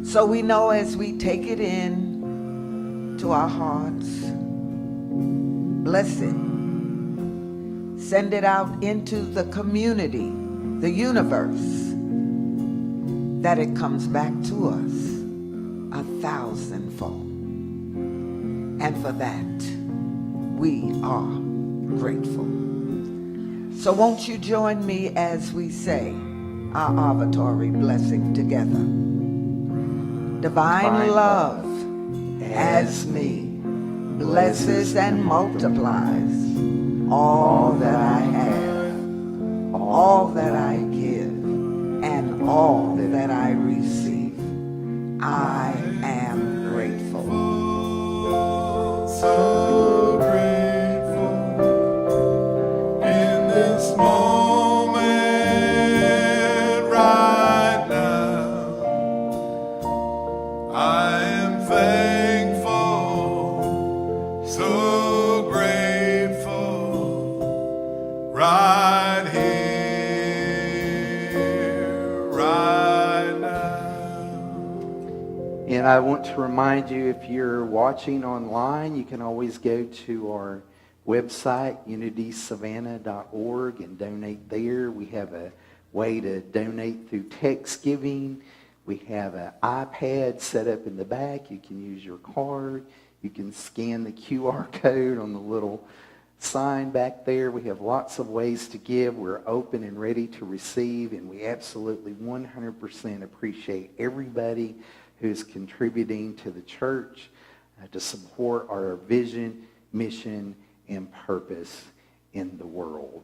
So we know as we take it in to our hearts, bless it, send it out into the community, the universe, that it comes back to us 1,000-fold. And for that, we are grateful. So won't you join me as we say our ovatory blessing together? Divine love as me blesses and multiplies all that I have, all that I give, and all that I receive. I am grateful. So grateful in this moment right now. I am thankful, so grateful right here, right now. And I want to remind you, if you're watching online, you can always go to our website, unitysavannah.org, and donate there. We have a way to donate through text giving. We have an iPad set up in the back. You can use your card. You can scan the QR code on the little sign back there. We have lots of ways to give. We're open and ready to receive, and we absolutely 100% appreciate everybody who's contributing to the church to support our vision, mission, and purpose in the world.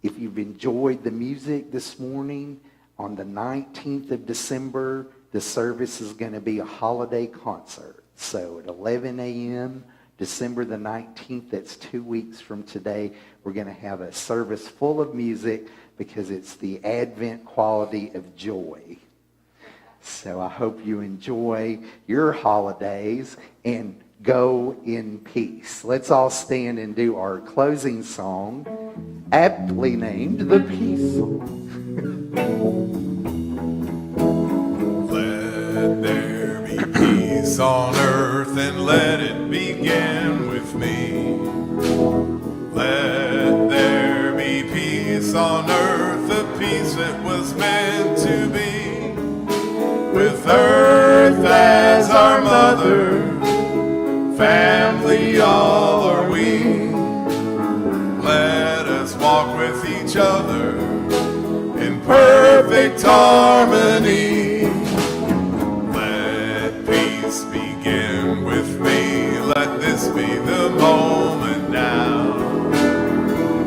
If you've enjoyed the music this morning, on the 19th of December, the service is going to be a holiday concert. So at 11 a.m., December the 19th, that's 2 weeks from today, we're going to have a service full of music because it's the Advent quality of joy. So I hope you enjoy your holidays and go in peace. Let's all stand and do our closing song, aptly named The Peace Song. Let there be peace on earth and let it begin with me. Let there be peace on earth, the peace that was meant to be. With earth as our mother, family all are we. Let us walk with each other in perfect harmony. Let peace begin with me. Let this be the moment now.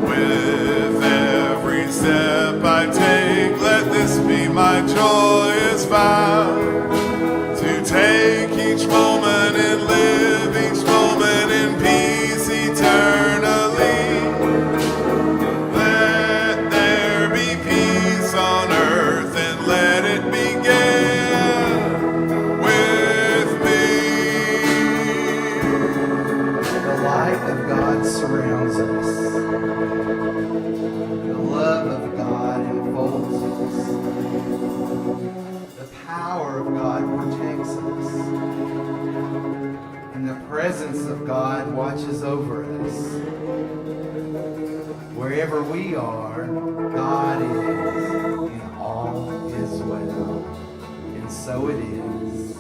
With every step I take, let this be my joyous vow. To take each moment and live each moment in peace eternally. Let there be peace on earth and let it begin with me. The light of God surrounds us. The love of God enfolds us. The power of God protects us. And the presence of God watches over us. Wherever we are, God is, and all is well. And so it is.